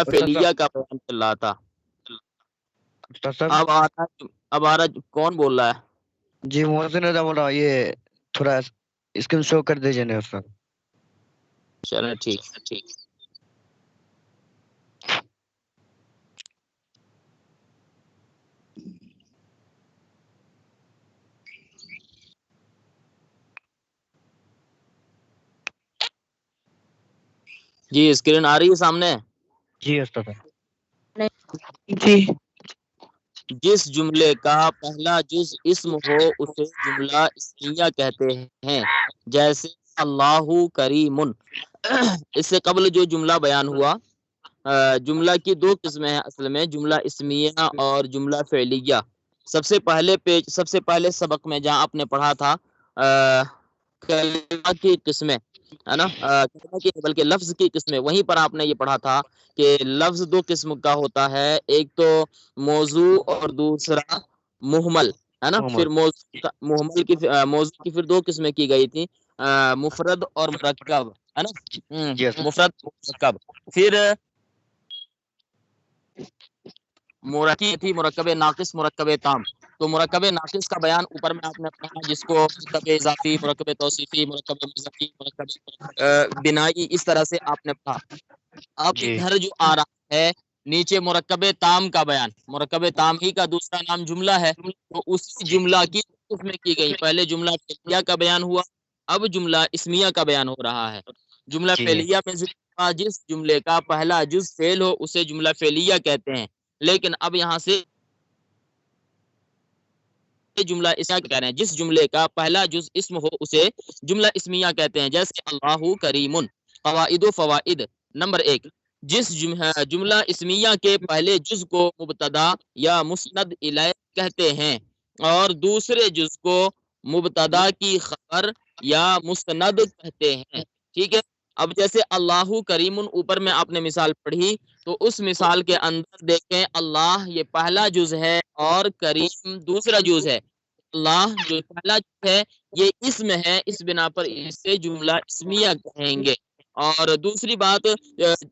جملہ فعلیہ کا بیان چل رہا تھا. اب آ رہا کون بول رہا ہے؟ جی محسن رضا بول رہا ہوں. یہ تھوڑا اسکرین شو کر دیجیے نا اس کا. چلیں ٹھیک. جی اسکرین آ رہی ہے سامنے؟ جی استاد. جی. جس جملے کا پہلا جز اسم ہو اسے جملہ اسمیہ کہتے ہیں، جیسے اللہ کریم. اس سے قبل جو جملہ بیان ہوا، جملہ کی دو قسمیں ہیں اصل میں، جملہ اسمیہ اور جملہ فعلیہ. سب سے پہلے سبق میں جہاں آپ نے پڑھا تھا کلمہ کی قسمیں، ہے نا، کلمہ کی بلکہ لفظ کی قسمیں، وہیں پر آپ نے یہ پڑھا تھا کہ لفظ دو قسم کا ہوتا ہے، ایک تو موضوع اور دوسرا محمل، ہے نا. پھر موضوع کی پھر دو قسمیں کی گئی تھی، مفرد اور مرکب، ہے نا. مفرد مرکب. پھر مرکب تھی مرکب ناقص، مرکب تام. تو مرکب ناقص کا بیان اوپر میں آپ نے پڑھا، جس کو مرکب اضافی، مرکب توصیفی، مرکب مضافی، مرکب بنائی، اس طرح سے آپ نے پڑھا. اب ادھر جو آ رہا ہے نیچے مرکب تام کا بیان، مرکب تام ہی کا دوسرا نام جملہ ہے. تو اسی جملہ کی قسمیں کی گئی، پہلے جملہ فعلیہ کا بیان ہوا، اب جملہ اسمیہ کا بیان ہو رہا ہے. جملہ فعلیہ میں جس جملے کا پہلا جز فعل ہو اسے جملہ فعلیہ کہتے ہیں، لیکن اب یہاں سے جملہ اسمیہ کہہ رہے ہیں، جس جملے کا پہلا جز اسم ہو اسے جملہ اسمیہ کہتے ہیں، جیسے اللہ کریم. قواعد و فوائد. نمبر 1، جس جملہ اسمیہ کے پہلے جز کو مبتدا یا مسند الیہ کہتے ہیں اور دوسرے جز کو مبتدا کی خبر یا مستند کہتے ہیں. ٹھیک ہے. اب جیسے اللہ کریم اوپر میں آپ نے مثال پڑھی، تو اس مثال کے اندر دیکھیں اللہ یہ پہلا جز ہے اور کریم دوسرا جز ہے. اللہ جو پہلا جز ہے یہ اسم ہے، اس بنا پر اسے جملہ اسمیہ کہیں گے. اور دوسری بات،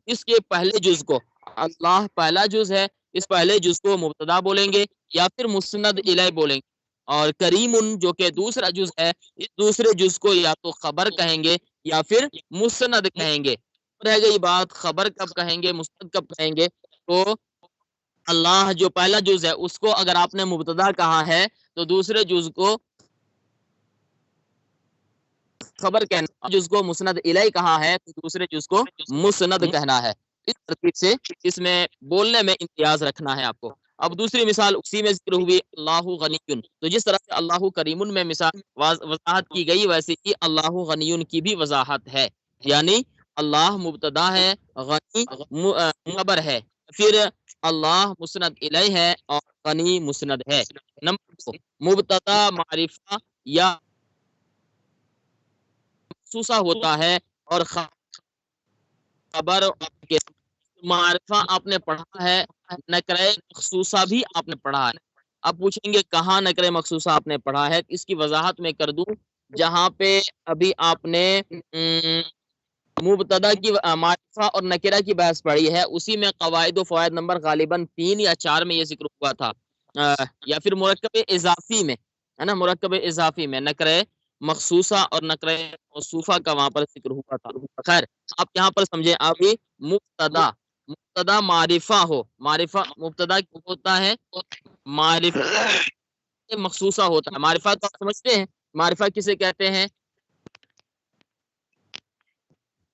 اس کے پہلے جز کو، اللہ پہلا جز ہے، اس پہلے جز کو مبتدا بولیں گے یا پھر مسند الیہ بولیں گے. اور کریم جو کہ دوسرا جز ہے، اس دوسرے جز کو یا تو خبر کہیں گے یا پھر مسند کہیں گے. رہ گئی بات خبر کب کہیں گے، مسند کب کہیں گے. تو اللہ جو پہلا جز ہے اس کو اگر آپ نے مبتدا کہا ہے تو دوسرے جز کو خبر کہنا، جز کو مسند الیہ کہا ہے تو دوسرے جز کو مسند کہنا ہے. اس ترتیب سے اس میں بولنے میں امتیاز رکھنا ہے آپ کو. اب دوسری مثال اسی میں ذکر ہوئی اللہ غنی. تو جس طرح سے اللہ کریم میں مثال وضاحت کی گئی، ویسے ہی اللہ غنی کی بھی وضاحت ہے. یعنی اللہ مبتدا ہے، غنی خبر ہے، پھر اللہ مسند الیہ ہے اور غنی مسند ہے. نمبر 2، مبتدا معرفہ یا مخصوصہ ہوتا ہے اور خبر کے معرفہ آپ نے پڑھا ہے، نکرہ مخصوصہ بھی آپ نے پڑھا ہے. اب پوچھیں گے کہاں نکرہ مخصوصہ آپ نے پڑھا ہے، اس کی وضاحت میں کر دوں. جہاں پہ ابھی آپ نے مبتدا کی معرفہ اور نکرہ کی بحث پڑھی ہے، اسی میں قواعد و فوائد نمبر غالباً 3 یا 4 میں یہ ذکر ہوا تھا، یا پھر مرکب اضافی میں، ہے نا، مرکب اضافی میں نکرہ مخصوصہ اور نکرہ موصوفہ کا وہاں پر ذکر ہوا تھا. خیر آپ یہاں پر سمجھیں، ابھی مبتدا معرفہ ہو، معرفہ مبتدا ہوتا ہے، معرفہ مخصوصہ ہوتا ہے. معرفہ تو آپ سمجھتے ہیں، معرفہ کسے کہتے ہیں؟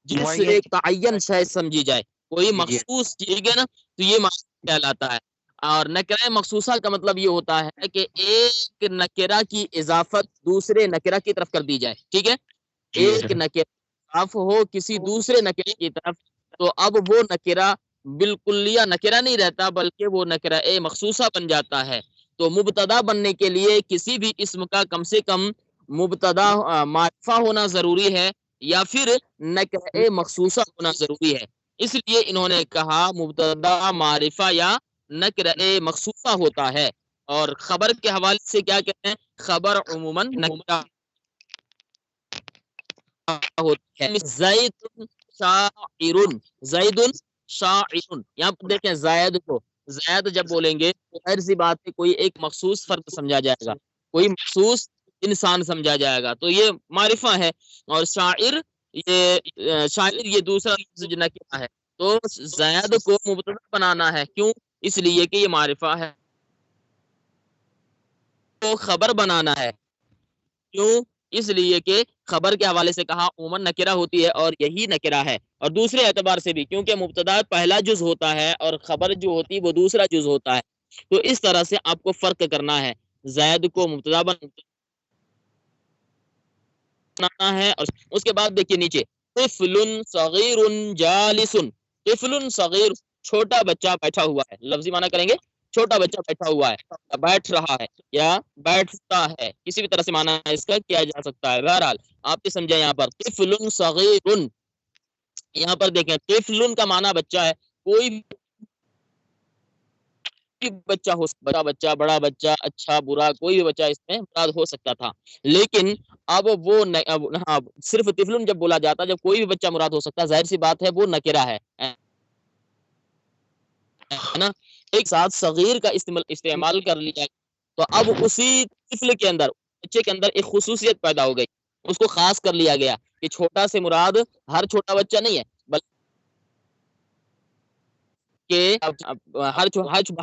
جس سے ایک تعین شے سمجھی جائے، کوئی مخصوص چیز ہے نا، تو یہ معرفہ کہلاتا ہے. اور نکرہ مخصوصہ کا مطلب یہ ہوتا ہے کہ ایک نکرہ کی اضافت دوسرے نکرہ کی طرف کر دی جائے. ٹھیک ہے، ایک نکرہ اضاف ہو کسی دوسرے نکرہ کی طرف، تو اب وہ نکرہ بالکلیہ نکرہ نہیں رہتا، بلکہ وہ نکرہ مخصوصہ بن جاتا ہے. تو مبتدا بننے کے لیے کسی بھی اسم کا کم سے کم مبتدا معرفہ ہونا ضروری ہے یا پھر نکرہ مخصوصہ ہونا ضروری ہے. اس لیے انہوں نے کہا مبتدا معرفہ یا نکرہ مخصوصہ ہوتا ہے. اور خبر کے حوالے سے کیا کہتے ہیں؟ خبر عموماً نکرہ ہوتا ہے. زید شاعر، زید شاعر، یہاں پر دیکھیں زید کو، زید جب بولیں گے تو ظاہر سی بات ہے کوئی ایک مخصوص فرد سمجھا جائے گا، کوئی مخصوص انسان سمجھا جائے گا، تو یہ معرفہ ہے۔ اور شاعر شاعر یہ دوسرا لفظ نکرہ ہے، تو زید کو مبتدا بنانا ہے، کیوں؟ اس لیے کہ یہ معرفہ ہے، تو خبر بنانا ہے، کیوں؟ اس لیے کہ خبر کے حوالے سے کہا عموماً نکرہ ہوتی ہے اور یہی نکرہ ہے، اور دوسرے اعتبار سے بھی کیونکہ مبتدا پہلا جز ہوتا ہے اور خبر جو ہوتی ہے وہ دوسرا جز ہوتا ہے، تو اس طرح سے آپ کو فرق کرنا ہے، زید کو مبتدا بنانا ہے۔ اور اس کے بعد دیکھیے نیچے طفل صغیر جالس، طفل صغیر چھوٹا بچہ بیٹھا ہوا ہے، لفظی معنی کریں گے چھوٹا بچہ بیٹھا ہوا ہے یا بیٹھ رہا ہے یا بیٹھتا ہے، کسی بھی طرح سے معنی اس کا کیا جا سکتا ہے۔ بہرحال آپ کے سمجھیں یہاں پر طفل صغیر، یہاں پر دیکھیں طفل کا معنی بچہ ہے، کوئی بھی بچہ ہو سکتا، بچہ بڑا بچہ اچھا برا کوئی بھی بچہ اس میں مراد ہو سکتا تھا، لیکن اب وہ ہاں صرف طفل جب بولا جاتا جب کوئی بھی بچہ مراد ہو سکتا، ظاہر سی بات ہے وہ نکرہ ہے نا، ایک ساتھ صغیر کا استعمال کر لیا، تو اب اسی طفل کے اندر بچے کے اندر ایک خصوصیت پیدا ہو گئی، اس کو خاص کر لیا گیا کہ چھوٹا سے مراد ہر چھوٹا بچہ نہیں ہے، بلکہ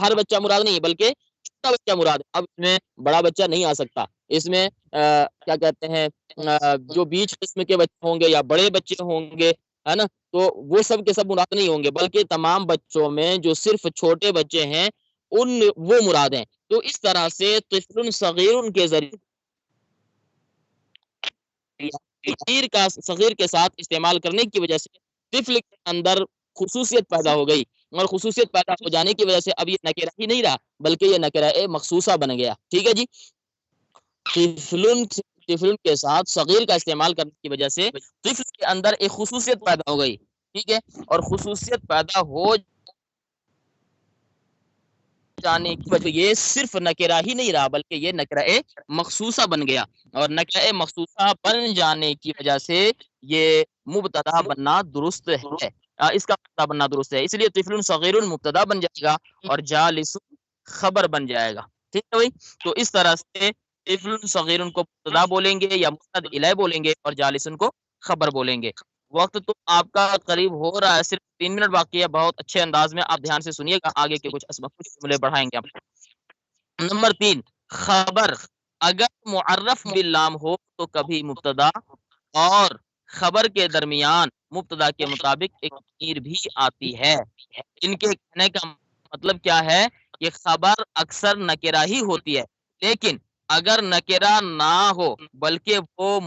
ہر بچہ مراد نہیں ہے بلکہ چھوٹا بچہ مراد ہے۔ اب اس میں بڑا بچہ نہیں آ سکتا، اس میں کیا کہتے ہیں جو بیچ قسم کے بچے ہوں گے یا بڑے بچے ہوں گے، ہے نا، تو وہ سب کے سب مراد نہیں ہوں گے، بلکہ تمام بچوں میں جو صرف چھوٹے بچے ہیں وہ مراد ہیں۔ تو اس طرح سے طفل صغیر کے ذریعے صغیر کے ساتھ استعمال کرنے کی وجہ سے طفل کے اندر خصوصیت پیدا ہو گئی، اور خصوصیت پیدا ہو جانے کی وجہ سے اب یہ نکرہ ہی نہیں رہا بلکہ یہ نکرہ مخصوصہ بن گیا، ٹھیک ہے جی۔ طفل کے ساتھ صغیر کا استعمال کرنے کی وجہ سے طفل کے اندر ایک خصوصیت پیدا ہو گئی، ٹھیک ہے، اور خصوصیت پیدا ہو جانے کی وجہ یہ صرف نکرہ ہی نہیں رہا بلکہ یہ نکرہ مخصوصہ بن گیا، اور نکرہ مخصوصہ بن جانے کی وجہ سے یہ مبتدا بننا درست ہے، اس کا مبتدا بننا درست ہے، اس لیے طفل صغیر مبتدا بن جائے گا اور جالس خبر بن جائے گا، ٹھیک ہے بھائی۔ تو اس طرح سے طفل صغیر کو مبتدا بولیں گے یا مسند الیہ بولیں گے اور جالس کو خبر بولیں گے۔ وقت تو آپ کا قریب ہو رہا ہے، صرف 3 منٹ باقی ہے، بہت اچھے انداز میں آپ دھیان سے سنیے گا، آگے کے کچھ جملے بڑھائیں گے آپ۔ نمبر 3 خبر، اگر معرف باللام ہو تو کبھی مبتدا اور خبر کے درمیان مبتدا کے مطابق ایک ضمیر بھی آتی ہے۔ ان کے کہنے کا مطلب کیا ہے کہ خبر اکثر نکرہ ہی ہوتی ہے، لیکن اگر نکرہ نہ ہو بلکہ وہ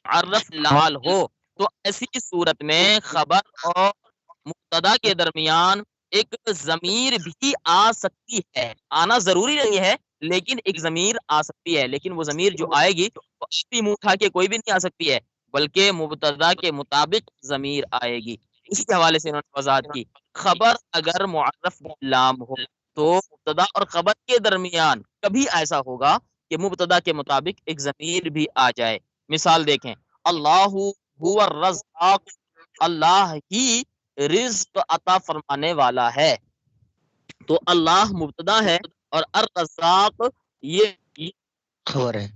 معرف لال ہو تو ایسی صورت میں خبر اور مبتدا کے درمیان ایک ضمیر بھی آ سکتی ہے، آنا ضروری نہیں ہے لیکن ایک ضمیر آ سکتی ہے، لیکن وہ ضمیر جو آئے گی وہ اپنی منہ اٹھا کے کوئی بھی نہیں آ سکتی ہے بلکہ مبتدا کے مطابق ضمیر آئے گی۔ اسی کے حوالے سے انہوں نے وضاحت کی، خبر اگر معرف لام ہو تو مبتدا اور خبر کے درمیان کبھی ایسا ہوگا کہ مبتدا کے مطابق ایک ضمیر بھی آ جائے۔ مثال دیکھیں، اللہ هو الرزاق، اللہ ہی رزق عطا فرمانے والا ہے، تو اللہ مبتدا ہے اور الرزاق یہ خبر ہے۔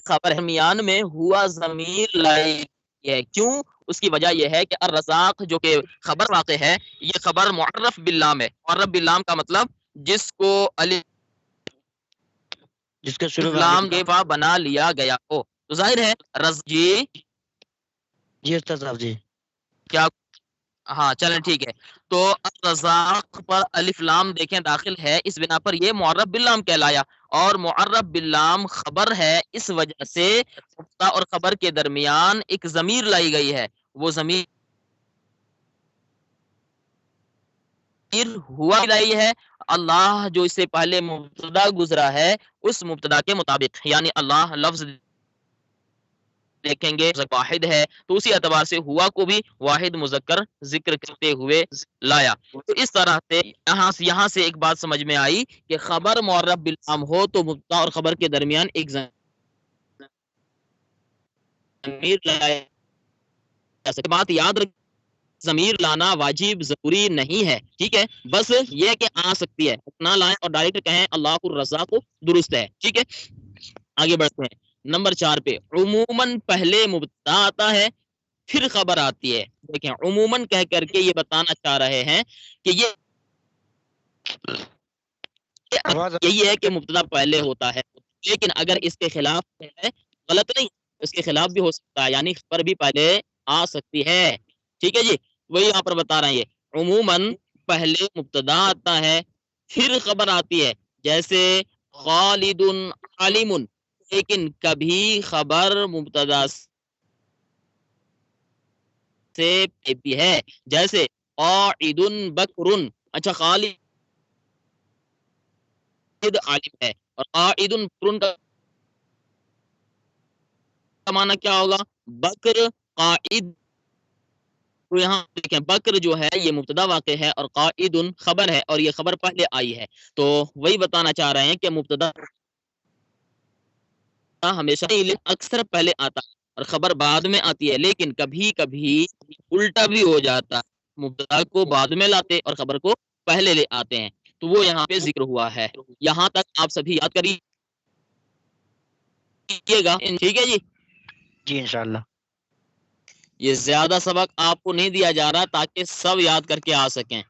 خبر ہے، میان میں ہوا ضمیر لائی ہے، کیوں؟ اس کی وجہ یہ ہے کہ الرزاق جو کہ خبر واقع ہے یہ خبر معرف باللام ہے، معرف باللام کا مطلب جس کو جس کے شروع میں لام گیفا بنا لیا گیا ہو، تو ظاہر ہے جی استاد صاحب جی کیا، ہاں چلیں ٹھیک ہے، تو الرزاق پر الف لام دیکھیں داخل ہے، اس بنا پر یہ معرف باللام کہلایا، اور معرف باللام خبر ہے، اس وجہ سے مبتدا اور خبر کے درمیان ایک ضمیر لائی گئی ہے، وہ ضمیر ہوا لائی ہے اللہ جو اس سے پہلے مبتدا گزرا ہے اس مبتدا کے مطابق، یعنی اللہ لفظ دیکھیں گے واحد ہے تو اسی اعتبار سے ہوا کو بھی واحد مذکر ذکر کرتے ہوئے لایا۔ تو اس طرح سے یہاں سے ایک بات سمجھ میں آئی کہ خبر معرف باللام ہو تو مبتدا اور خبر کے درمیان ایک ضمیر لایا جا سکتے. بات یاد رکھ ضمیر لانا واجب ضروری نہیں ہے, ٹھیک ہے, بس یہ کہ آ سکتی ہے, نہ لائیں اور ڈائریکٹ کہیں اللہ الرزاق درست ہے, ٹھیک ہے. آگے بڑھتے ہیں نمبر 4 پہ. عموماً پہلے مبتدا آتا ہے پھر خبر آتی ہے. دیکھیں عموماً کہہ کر کے یہ بتانا چاہ رہے ہیں کہ یہی ہے کہ مبتدا پہلے ہوتا ہے, لیکن اگر اس کے خلاف ہے غلط نہیں, اس کے خلاف بھی ہو سکتا ہے, یعنی خبر بھی پہلے آ سکتی ہے, ٹھیک ہے جی. وہی یہاں پر بتا رہے ہیں, یہ عموماً پہلے مبتدا آتا ہے پھر خبر آتی ہے, جیسے خالد عالم, لیکن کبھی خبر مبتدا سے بھی ہے, جیسے قاعد بکر. اچھا خالد عالم ہے اور قاعد بکر کا معنی کیا ہوگا؟ بکر قاعد. تو یہاں دیکھیں بکر جو ہے یہ مبتدا واقع ہے اور قاعد خبر ہے, اور یہ خبر پہلے آئی ہے. تو وہی بتانا چاہ رہے ہیں کہ مبتدا ہمیشہ اکثر پہلے آتا ہے اور خبر بعد میں آتی ہے, لیکن کبھی کبھی الٹا بھی ہو جاتا ہے, مبتدا کو بعد میں لاتے اور خبر کو پہلے لے آتے ہیں. تو وہ یہاں پہ ذکر ہوا ہے. یہاں تک آپ سبھی یاد کریے گا, ٹھیک ہے جی. جی انشاءاللہ. یہ زیادہ سبق آپ کو نہیں دیا جا رہا تاکہ سب یاد کر کے آ سکیں.